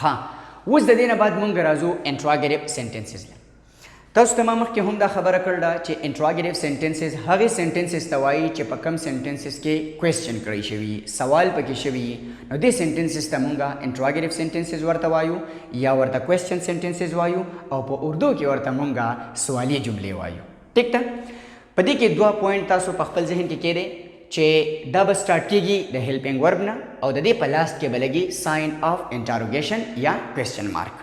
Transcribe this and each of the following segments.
ها اوس د دې نه بعد مونږ راځو انټراګیټیو سنټنسز له. تاسو ته ما مخکې هم دا خبره کړله چې انټراګیټیو سنټنسز هغې سنټنسز ته وایي چې په کم سنټنسز کې کوېسچن کړی شوي سوال پکې شوي نو دې سنټنسز ته مونږ انټراګیټیو سنټنسز ورته وایو یا ورته کوېسچن سنټنسز وایو او په اردو کې ورته مونږ سوالیه جملې وایو. ټیک ده. په دې کې دوه پوینټ تاسو په خپل ذهن کې کېدی چې دا به سٹارټ کېږي د هیلپینګ ورب نه او د دې په لاست کې به لګي ساین آف انټروګیشن یا کوېسچن مارک.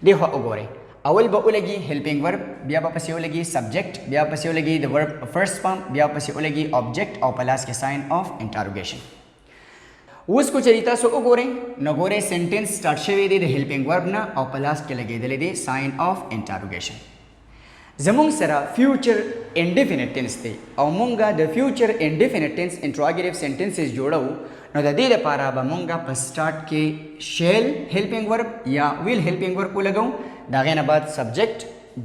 دې خوا وګورئ اول به ولګي هیلپینګ ورب بیا به پسې ولګي سبجیکټ بیا پسې ولګي د ورب فرست فارم بیا پسې ولګي آبجیکټ او په لاس کې ساین آف انټروګیشن. اوس کو چېرې تاسو وګورئ نو ګورئ سنټنس سٹارټ شوی دی د هیلپینګ ورب نه او په لاس کې لګېدلی دی ساین آف انټروګیشن. زمونږ سره فیوچر انډیفینټ ټینس دی او مونږه د فیوچر انډیفینټ ټینس انټراګیټیو سنټنسز جوړو نو د دې لپاره به مونږه په سٹارټ کې شیل هیلپینګ ورب یا ویل هیلپینګ ورب ولګو د هغې نه بعد سبجیکټ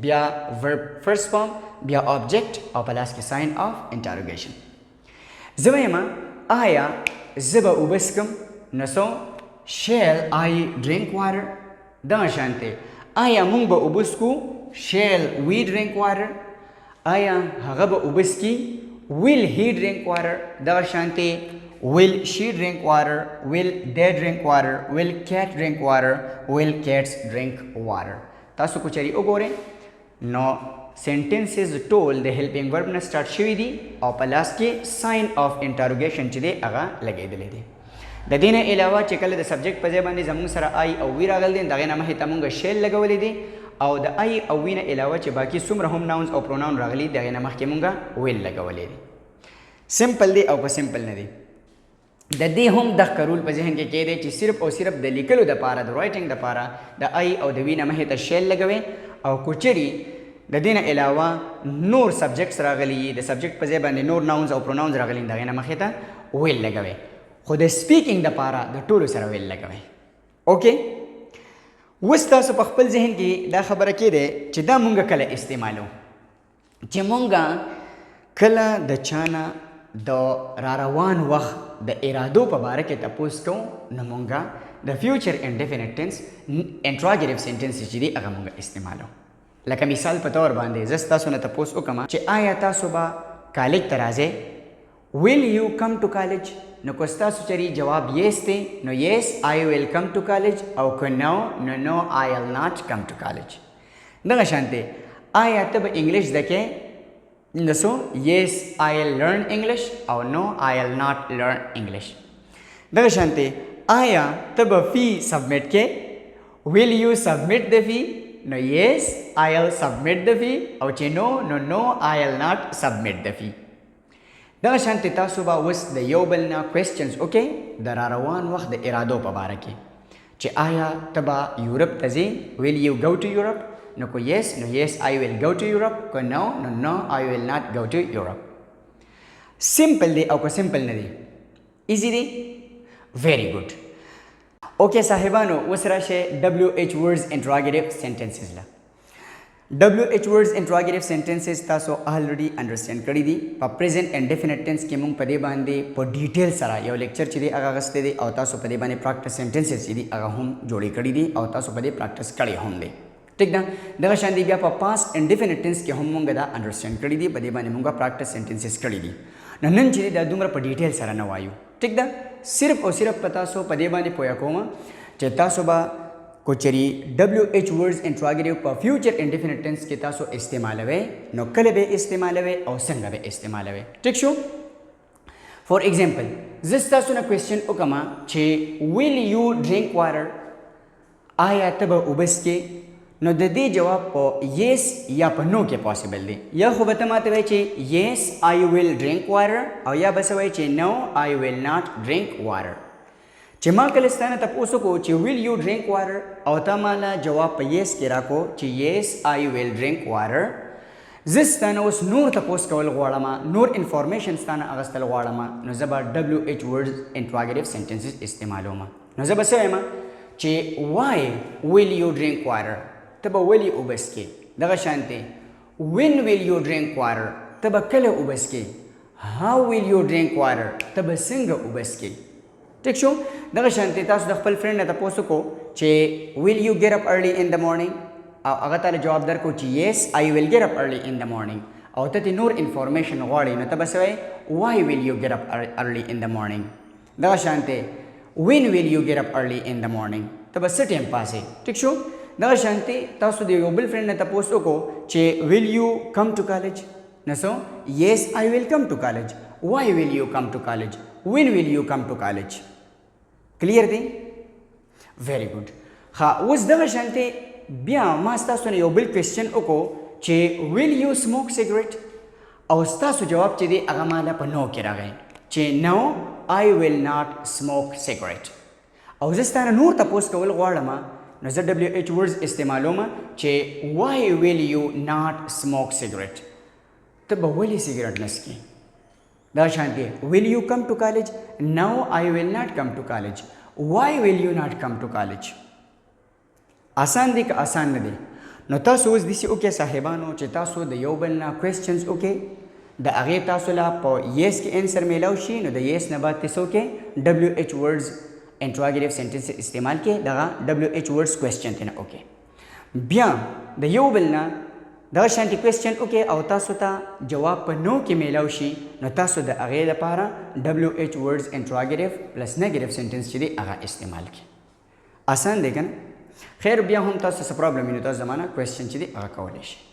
بیا ورب فرست فارم بیا آبجیکټ او په لاس کې ساین آف انټروګیشن. زه وایم آیا زه به اوبه څښم نو څو شیل آی ډرینک واټر. دغه شانتې آیا مونږ به اوبه څښو shall we drink water. آیا هغه به اوبه څښي will he drink water. دغه شانتې will she drink water will they drink water will cat drink water will cats drink water. تاسو کو چېرې وګورئ نو سنټنسز ټول د هیلپینګ ورب نه سٹارټ شوي دي او په لاس کې ساین آف انټروګیشن چې دی هغه لګېدلی دی. د دې نه علاوه چې کله د سبجیکټ په ځای باندې زموږ سره آی او وی راغلی دی د هغې نه مخې ته مونږ شیل لګولی دی او د آی او وی نه علاوه چې باقي څومره هم ناونز او پروناون راغلي د هغې نه مخکې مونږ ویل لګولی دی. سمپل دی او که سمپل نه دی. د دې هم دغه رول په ذهن کې کېدی چې صرف او صرف د لیکلو دپاره د رایټنګ دپاره د آی او د وی نه مخې ته شیل لګوئ او که چېرې د دې نه علاوه نور سبجیکټس راغلي د سبجیکټ په ځای باندې نور ناونز او پروناونز راغلي د هغې نه مخې ته ویل لګوئ خو د سپیکینګ دپاره د ټولو سره ویل لګوئ. اوکې اوس تاسو په خپل ذهن کې دا خبره کېدی چې دا مونږ کله استعمالو چې مونږ کله د چا نه د را روان وخت د ارادو په باره کې تپوس کوو نو مونږ د فیوچر انډیفینټ ټینس انټراګیټیو سنټنسز چې دي هغه مونږ استعمالو. لکه مثال په طور باندې زه ستاسو نه تپوس وکړم چې آیا تاسو به کالج ته راځئ will you come to college. نو که ستاسو چېرې جواب یس دی نو یس I will come to college او که نو نو نو I will not come to college. دغه شانتې آیا ته به انګلیش زده کې نو څو یس I will learn English او نو I will not learn English. دغه شانتې آیا ته به فی سبمیټ کې will you submit the fee نو یس I will submit the fee او چې نو نو نو I will not submit the fee. دغه شانتې تاسو به اوس د یو بل نه کوېسچنز وکړئ د را روان وخت د ارادو په باره کې چې آیا ته به یورپ ته ځې will you go to Europe نو که یس نو یس I will go to Europe که نو نو نو I will not go to Europe. سمپل دی او که سمپل نه دی ایزی دی very good. اوکې صاحبانو اوس راشئ WH words interrogative sentences له. WH words interrogative sentences تاسو already understand کړي دي. په present and definite tense کې مونږ په دې باندې په ډیټیل سره یو لیکچر چې دی هغه اخیستی دی او تاسو په دې باندې practice sentences چې دي هغه هم جوړې کړي دي او تاسو په دې practice کړي هم دی. ٹھیک ده. دغه شان دی بیا په past and definite tense کې هم مونږ دا understand کړي دي په دې باندې مونږ practice sentences کړي دي. نن چې دا دومره په ډیټیل سره نه وایو. ٹھیک ده. صرف او صرف په تاسو په دې باندې پوهه کوم چې تاسو به کو چېرې WH words interrogative په فیوچر انډیفینټ ټینس کې تاسو استعمالوئ نو کله به استعمالوئ او څنګه به استعمالوئ. ٹھیک شو. فور ایگزامپل زه ستاسو نه کوېسچن وکړم چې will you drink water آیا ته به اوبه څښې نو د دې جواب په یس یا په نو کې پاسبل دی. یا خو به ته ماته وایې چې یس I will drink water او یا به څه وایې چې نو I will not drink water. چې ما کله ستانه تپوس وکړو چې will you drink water او ته ماله جواب په یس کې راکړو چې یس I will drink water زه ستانه اوس نور تپوس کول غواړم نور انفارمیشن ستانه اخیستل غواړم نو زه به WH words interrogative sentences استعمالوم. نو زه به څه وایم چې why will you drink water ته به ولې اوبه څښې. دغه شانتې when will you drink water ته به کله اوبه څښې. how will you drink water ته به څنګه اوبه څښې. ٹھیک شو. دغه شانتې تاسو د خپل فرینډ نه تپوس وکړو چې will you get up early in the morning او هغه ته جواب درکو چې yes I will get up early in the morning او ته نور انفارمیشن غواړي نو ته بس وایي why will you get up early in the morning دا شانته when will you get up early in the morning ته بس ټیم پاسه ٹھیک شو دا شانته تاسو د یو بل فرند نه تاسو کو چې will you come to college نو سو yes I will come to college why will you come to college when will you come to college clear دی very good ها اوس دا شانته بیا ما تاسو نه یو بل کوېسچن وکړو چې will you smoke cigarette او تاسو جواب چې دی هغه مالا په نو کې راغی چې no I will not smoke cigarette او زه ستانه نور تاسو کول غواړم نو زه WH words استعمالوم چې why will you not smoke cigarette ته به ولې سیګریټ نسکي دا شانتي will you come to college no I will not come to college why will you not come to college آسان دی که آسان نه دی نو تاسو اوس داسې وکړئ صاحبانو چې تاسو د یو بل نه کوېسچنز وکړئ د هغې تاسو له په یس کې انسر میلاو شي نو د یس نه بعد تاسو وکړئ WH words انټراګیټیو سینټنس استعمال کړئ دغه WH words کوېسچن ته نه وکړئ بیا د یو بل نه دغه شانتي کوېسچن وکړئ او تاسو ته جواب په نو کې میلاو شي نو تاسو د هغې لپاره WH words انټراګیټیو پلس نیګیټیو سینټنس چې دی هغه استعمال کړئ آسان دی که نه خیر بیا هم تاسو څه پرابلم وي نو تاسو زمانه کوېسچن چې دی هغه کولی شئ